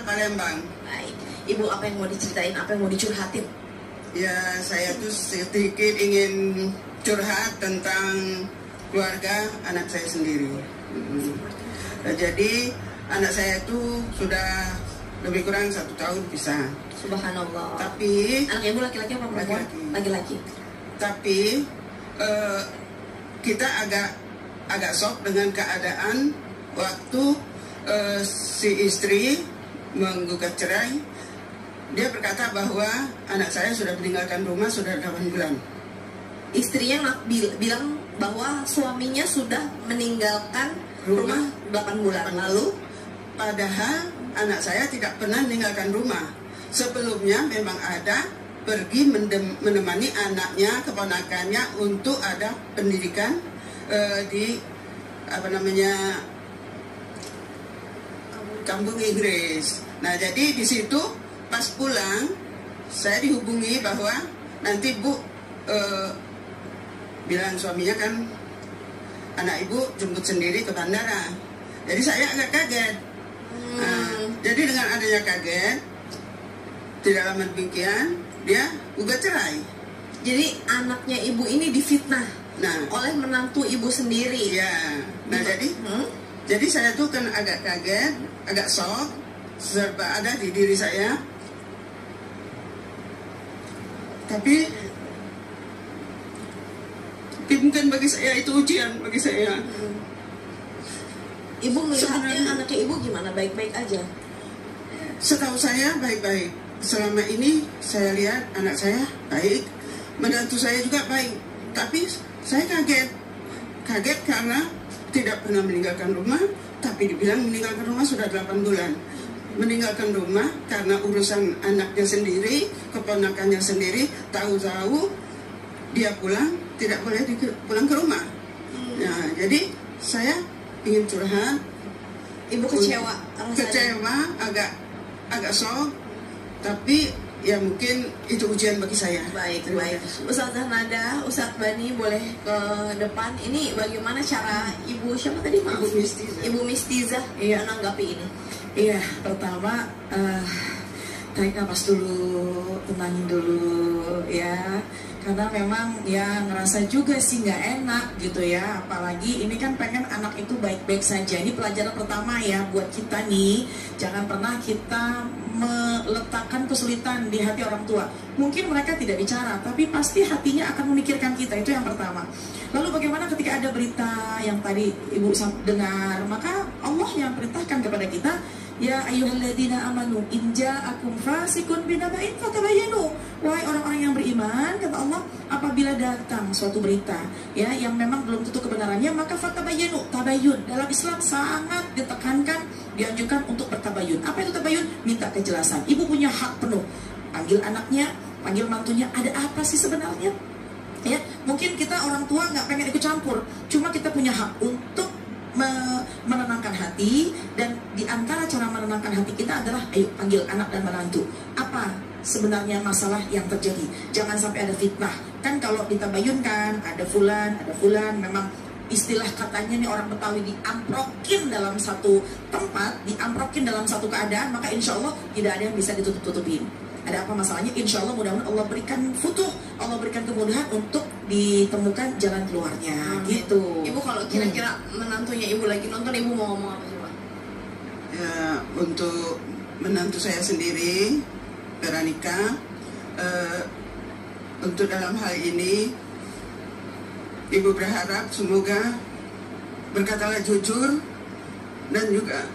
Palembang. Baik. Ibu, apa yang mau diceritain, apa yang mau dicurhatin? Ya, saya tuh sedikit ingin curhat tentang keluarga anak saya sendiri. Jadi anak saya itu sudah lebih kurang 1 tahun pisah. Subhanallah. Tapi anak ibu laki-laki apa perempuan? Laki-laki. Tapi kita agak shock dengan keadaan waktu si istri menggugat cerai. Dia berkata bahwa anak saya sudah meninggalkan rumah sudah 8 bulan. Istrinya bilang bahwa suaminya sudah meninggalkan rumah 8 bulan. Lalu? Padahal anak saya tidak pernah meninggalkan rumah. Sebelumnya memang ada pergi menemani anaknya, keponakannya untuk ada pendidikan di kampung Inggris. Nah, jadi di situ pas pulang saya dihubungi bahwa nanti Bu bilang suaminya kan anak ibu jemput sendiri ke bandara. Jadi saya agak kaget. Nah, jadi dengan adanya kaget, tidak lama demikian dia gugat cerai. Jadi anaknya ibu ini difitnah oleh menantu ibu sendiri. Ya. Nah, jadi saya tuh kan agak kaget, agak shock, serba ada di diri saya. Tapi mungkin bagi saya itu ujian bagi saya. Ibu melihatnya anaknya ibu gimana? Baik-baik aja? Setahu saya baik-baik. Selama ini saya lihat anak saya baik, menantu saya juga baik. Tapi saya kaget karena tidak pernah meninggalkan rumah, tapi dibilang meninggalkan rumah sudah 8 bulan. Meninggalkan rumah karena urusan anaknya sendiri, keponakannya sendiri, tahu-tahu dia pulang, tidak boleh pulang ke rumah. Nah, jadi saya ingin curhat. Ibu kecewa? Kecewa, agak shock, tapi ya mungkin itu ujian bagi saya. Baik. Ustazah Nada, Ustadz Bani boleh ke depan. Ini bagaimana cara Ibu siapa tadi? Ibu Mistizah menanggapi ini. Iya, pertama tarik nafas dulu, tenangin dulu ya. Karena memang ya ngerasa juga sih nggak enak gitu ya. Apalagi ini kan pengen anak itu baik-baik saja. Ini pelajaran pertama ya buat kita nih. Jangan pernah kita meletakkan kesulitan di hati orang tua. Mungkin mereka tidak bicara, tapi pasti hatinya akan memikirkan kita. Itu yang pertama. Lalu bagaimana ketika ada berita yang tadi Ibu dengar, maka Allah yang perintahkan kepada kita, ya ayyuhalladzina amanu in ja'akum fasikun binaba'in fatabayyanu. Wahai orang-orang yang beriman, kata Allah, apabila datang suatu berita ya yang memang belum tentu kebenarannya, maka fatabayyanu. Tabayyun dalam Islam sangat ditekankan, dianjurkan untuk bertabayyun. Apa itu tabayyun? Minta kejelasan. Ibu punya hak penuh. Panggil anaknya, panggil mantunya, ada apa sih sebenarnya? Ya, mungkin kita orang tua nggak pengen ikut campur, cuma kita punya hak untuk menenangkan hati. Dan di antara cara menenangkan hati kita adalah ayo panggil anak dan menantu. Apa sebenarnya masalah yang terjadi? Jangan sampai ada fitnah. Kan kalau ditabayun kan ada fulan, memang istilah katanya nih orang Betawi, diamprokin dalam satu tempat, diamprokin dalam satu keadaan, maka insya Allah tidak ada yang bisa ditutup-tutupin. Ada apa masalahnya? Insya Allah mudah-mudahan Allah berikan futuh, Allah berikan kemudahan untuk ditemukan jalan keluarnya. Gitu. Ibu kalau kira-kira menantunya Ibu lagi nonton, Ibu mau ngomong apa sih, Pak? Ya, untuk menantu saya sendiri, Veronica, untuk dalam hal ini Ibu berharap semoga berkatalah jujur dan juga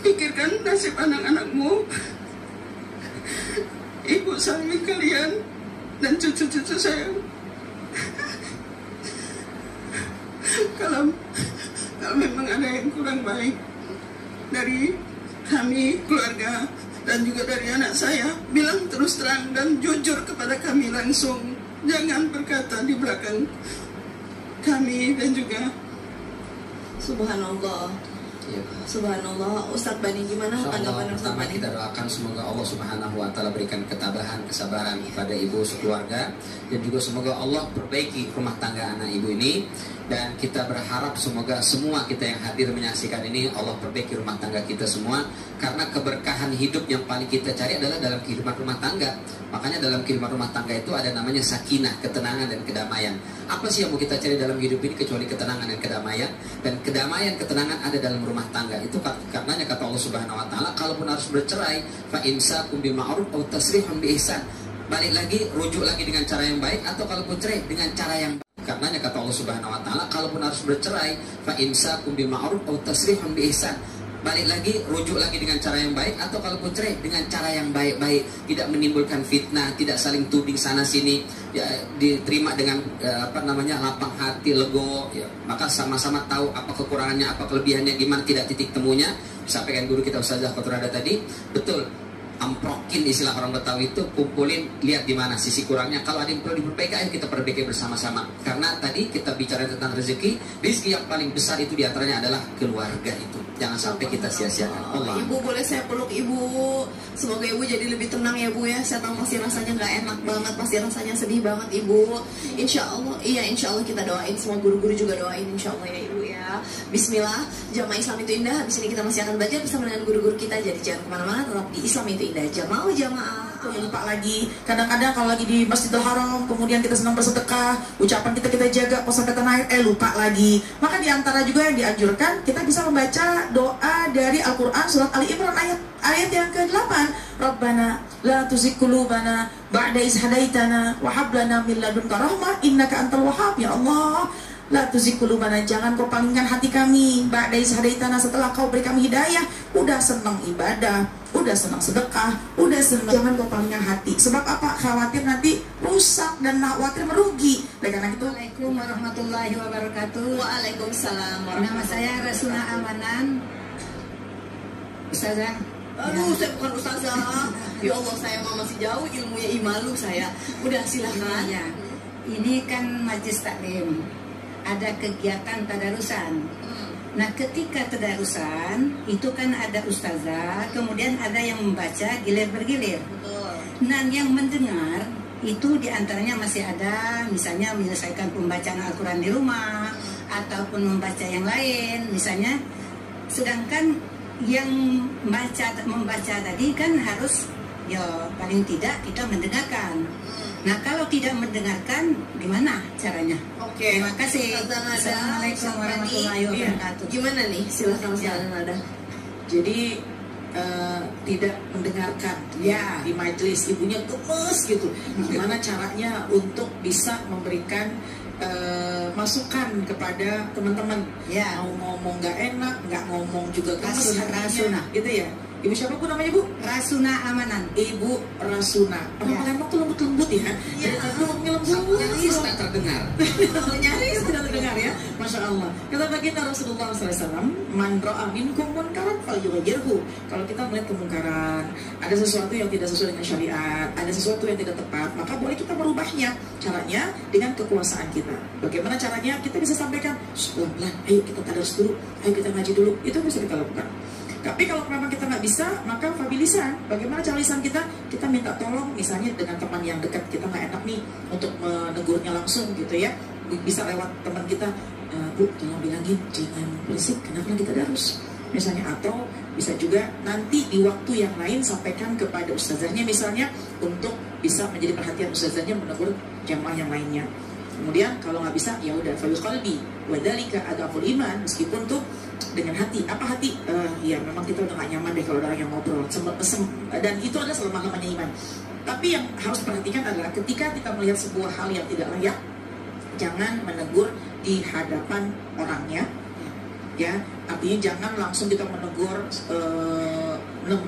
pikirkan nasib anak-anakmu. Ibu sayang kalian dan cucu-cucu saya. Kalau memang ada yang kurang baik dari kami, keluarga, dan juga dari anak saya, bilang terus terang dan jujur kepada kami langsung. Jangan berkata di belakang kami dan juga. Subhanallah. Ya. Subhanallah. Ustadz Bani gimana tanggapan Ustadz Pertama Bani? kita doakan semoga Allah Subhanahu wa taala berikan ketabahan, kesabaran kepada ibu sekeluarga, dan juga semoga Allah perbaiki rumah tangga anak ibu ini, dan kita berharap semoga semua kita yang hadir menyaksikan ini Allah perbaiki rumah tangga kita semua, karena keberkahan hidup yang paling kita cari adalah dalam kehidupan rumah tangga. Makanya dalam kehidupan rumah tangga itu ada namanya sakinah, ketenangan dan kedamaian. Apa sih yang mau kita cari dalam hidup ini kecuali ketenangan dan kedamaian? Dan kedamaian, ketenangan ada dalam rumah tangga. Itu karenanya kata Allah Subhanahu wa taala, kalaupun harus bercerai, fa imsakum bima'ruf aw tasrihun bi ihsan. Balik lagi, rujuk lagi dengan cara yang baik, atau kalaupun cerai dengan cara yang baik. Karenanya kata Allah Subhanahu wa taala, kalaupun harus bercerai, fa imsakum bima'ruf aw tasrihun bi ihsan. Balik lagi, rujuk lagi dengan cara yang baik, atau kalaupun cerai dengan cara yang baik-baik, tidak menimbulkan fitnah, tidak saling tuding sana sini, ya, diterima dengan lapang hati, lego, ya. Maka sama-sama tahu apa kekurangannya, apa kelebihannya, gimana, tidak titik temunya. Sampaikan guru kita Ustazah Kotorada tadi, betul, amprokin istilah orang Betawi itu, kumpulin, lihat di mana sisi kurangnya. Kalau ada yang perlu diperbaiki, ayo kita perbaiki bersama-sama. Karena tadi kita bicara tentang rezeki yang paling besar itu diantaranya adalah keluarga itu. Jangan sampai kita sia-siakan. Allah. Ibu, boleh saya peluk Ibu? Semoga Ibu jadi lebih tenang ya Bu ya. Saya tahu pasti rasanya nggak enak banget, pasti rasanya sedih banget Ibu. Insya Allah, iya insya Allah kita doain, semua guru-guru juga doain insya Allah ya Ibu ya. Bismillah, jamaah Islam itu indah. Habis ini kita masih akan belajar bersama dengan guru-guru kita. Jadi jangan kemana-mana, tetap di Islam itu indah. Jamaah. Lupa lagi, kadang-kadang kalau lagi di Masjidil Haram, kemudian kita senang bersedekah, ucapan kita jaga, puasa kita naik, lupa lagi. Maka diantara juga yang dianjurkan, kita bisa membaca doa dari Al-Quran surat Ali Imran ayat yang ke-8. Rabbana la tuzigh qulubana ba'da idh hadaitana wa hab lana min ladunka rahmah innaka antal wahhab. Ya Allah, la tuzigh qulubana, jangan kau palingkan hati kami ba'da idh hadaitana, setelah kau beri kami hidayah. Udah senang ibadah, udah senang sedekah, udah senang, jangan kau palingkan hati. Sebab apa? Khawatir nanti rusak dan khawatir merugi. Oleh karena itu, Assalamualaikum warahmatullahi wabarakatuh. Waalaikumsalam. Nama saya Rasuna Amanan. Ustazah. Aduh, saya bukan ustazah. Ya Allah, saya masih jauh ilmunya, imalu saya. Udah silahkan. Ya. Ini kan majlis taklim. Ada kegiatan tadarusan. Nah, ketika tadarusan itu kan ada ustazah, kemudian ada yang membaca gilir bergilir. Nah, yang mendengar itu diantaranya masih ada, misalnya menyelesaikan pembacaan Al-Quran di rumah ataupun membaca yang lain, misalnya. Sedangkan yang membaca tadi kan harus, ya paling tidak kita mendengarkan. Nah, kalau tidak mendengarkan, gimana caranya? Oke. Terima kasih. Assalamualaikum warahmatullahi wabarakatuh. Gimana nih? Silahkan ada. jadi tidak mendengarkan ya di majelis, ibunya gemes gitu. Gimana caranya untuk bisa memberikan masukan kepada teman-teman? Ya. Mau ngomong nggak enak, nggak ngomong juga gemes Rasuna. gitu ya. Ibu siapa Bu namanya Bu? Rasuna Amanan. Ibu Rasuna. Orang Palembang tuh lembut-lembut ya. Jadi lembut. Nyaris tak terdengar. Nyaris tidak terdengar ya. Masya Allah. Kata baginda Rasulullah SAW, man ra'a minkum munkaran falyughayyirhu. Kalau kita melihat kemungkaran, ada sesuatu yang tidak sesuai dengan syariat, ada sesuatu yang tidak tepat, maka boleh kita merubahnya. Caranya dengan kekuasaan kita. Bagaimana caranya? Kita bisa sampaikan, pelan-pelan, ayo kita tadarus dulu, ayo kita ngaji dulu. Itu bisa kita lakukan. Tapi kalau memang kita nggak bisa, maka fabilisan. Bagaimana cara lisan kita? Kita minta tolong, misalnya dengan teman yang dekat kita nggak enak nih untuk menegurnya langsung gitu ya. Bisa lewat teman kita, Bu, tolong bilangin jangan berisik, kenapa kita harus. Misalnya, atau bisa juga nanti di waktu yang lain sampaikan kepada ustazahnya misalnya, untuk bisa menjadi perhatian ustazahnya menegur jamaah yang lainnya. Kemudian kalau nggak bisa, ya udah fal qalbi wadzalika adaful iman, meskipun tuh dengan hati. Apa hati? Ya memang kita udah gak nyaman deh kalau ada orang yang ngobrol dan itu adalah selemah-lemahnya iman. Tapi yang harus perhatikan adalah ketika kita melihat sebuah hal yang tidak layak, jangan menegur di hadapan orangnya, ya. Artinya jangan langsung kita menegur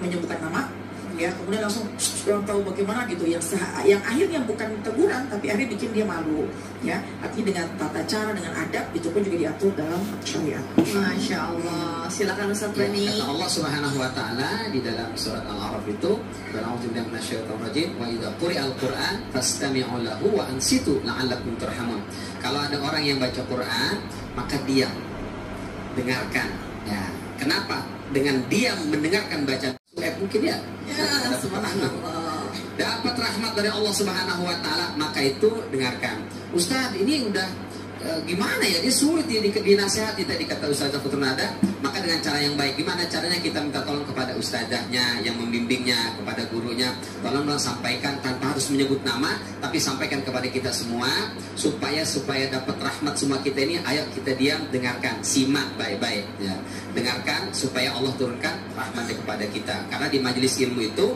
menyebutkan nama, ya, kemudian langsung orang tahu bagaimana gitu, yang akhirnya bukan teguran tapi akhirnya bikin dia malu, ya. Artinya dengan tata cara, dengan adab, itu pun juga diatur dalam syariat. Masya Allah. Silakan Ustaz Bani. Kata Allah Subhanahu wa taala di dalam surat Al-A'raf itu, "A'udzubillahi minasyaitonir rajim, wa idza quri'al Qur'an fastami'u lahu wa ansitu la'allakum turhamun." Kalau ada orang yang baca Quran, maka diam, dengarkan, ya. Kenapa? Dengan dia mendengarkan bacaan ayat mungkin ya. Ya, subhanallah. Dapat rahmat dari Allah Subhanahu wa taala, maka itu dengarkan. Ustaz, ini udah gimana ya? Dia sulit dinasihati tadi kata Ustazah Putranada. Maka dengan cara yang baik, gimana caranya? Kita minta tolong kepada ustazahnya yang membimbingnya, kepada gurunya. Tolonglah sampaikan tanpa harus menyebut nama, tapi sampaikan kepada kita semua supaya dapat rahmat semua kita ini. Ayo kita diam, dengarkan, simak baik-baik ya. Dengarkan supaya Allah turunkan rahmatnya kepada kita. Karena di majelis ilmu itu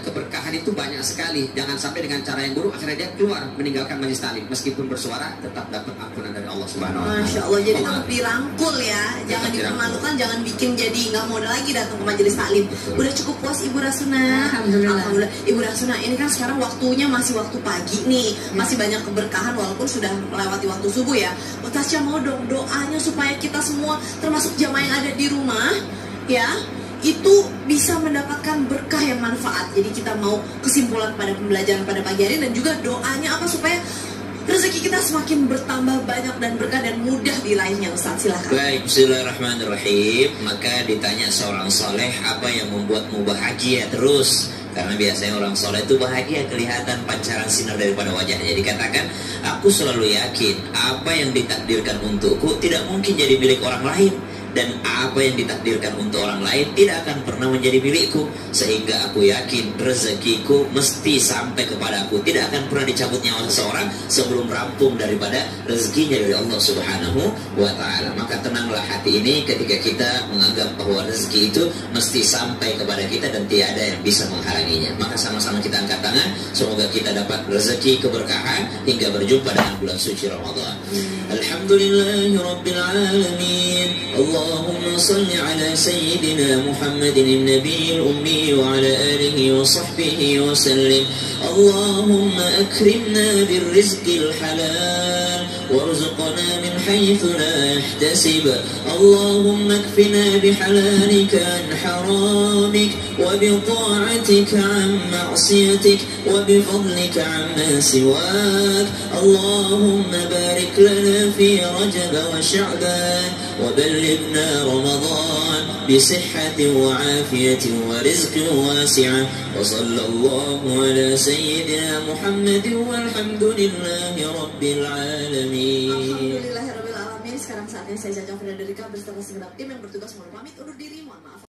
keberkahan itu banyak sekali. Jangan sampai dengan cara yang buruk akhirnya dia keluar meninggalkan majelis taklim, meskipun bersuara tetap dapat ampunan dari Allah Subhanahu wa taala. Masya Allah, jadi tetap dirangkul ya, jangan dipermalukan, jangan bikin jadi nggak mau lagi datang ke majelis taklim. Udah cukup puas Ibu Rasuna? Alhamdulillah. Ibu Rasuna, ini kan sekarang waktunya masih waktu pagi nih, masih banyak keberkahan walaupun sudah melewati waktu subuh ya. Tasya mau dong doanya supaya kita semua termasuk jamaah yang ada di rumah ya, itu bisa mendapatkan berkah yang manfaat. Jadi kita mau kesimpulan pada pembelajaran pada pagi hari, dan juga doanya apa supaya rezeki kita semakin bertambah banyak dan berkah dan mudah diraihnya. Ustaz, silakan. Baik, bismillahirrahmanirrahim. Maka ditanya seorang soleh, apa yang membuatmu bahagia terus? Karena biasanya orang soleh itu bahagia, kelihatan pancaran sinar daripada wajahnya. Dikatakan, aku selalu yakin apa yang ditakdirkan untukku tidak mungkin jadi milik orang lain, dan apa yang ditakdirkan untuk orang lain tidak akan pernah menjadi milikku. Sehingga aku yakin rezekiku mesti sampai kepada aku, tidak akan pernah dicabut nyawa seseorang sebelum rampung daripada rezekinya dari Allah Subhanahu wa ta'ala. Maka tenanglah hati ini ketika kita menganggap bahwa rezeki itu mesti sampai kepada kita dan tiada yang bisa menghalanginya. Maka sama-sama kita angkat tangan, semoga kita dapat rezeki keberkahan hingga berjumpa dengan bulan suci Ramadan. Alhamdulillahi Rabbil Alamin. اللهم صل على سيدنا محمد النبي الأمي وعلى آله وصحبه وسلم. اللهم أكرمنا بالرزق الحلال وارزقنا من حيث لا يحتسب. اللهم اكفنا بحلالك عن حرامك وبطاعتك عن معصيتك وبفضلك عما سواك. اللهم بارك لنا في رجب وشعبان وبلغنا رمضان بصحة وعافية ورزق واسعة. وصلى الله على سيدنا محمد والحمد لله رب العالمين. Alhamdulillahirrabbilalamin. Sekarang saatnya saya Jajang Frederika bersama segenap tim yang bertugas mohon pamit undur diri. Mohon maaf.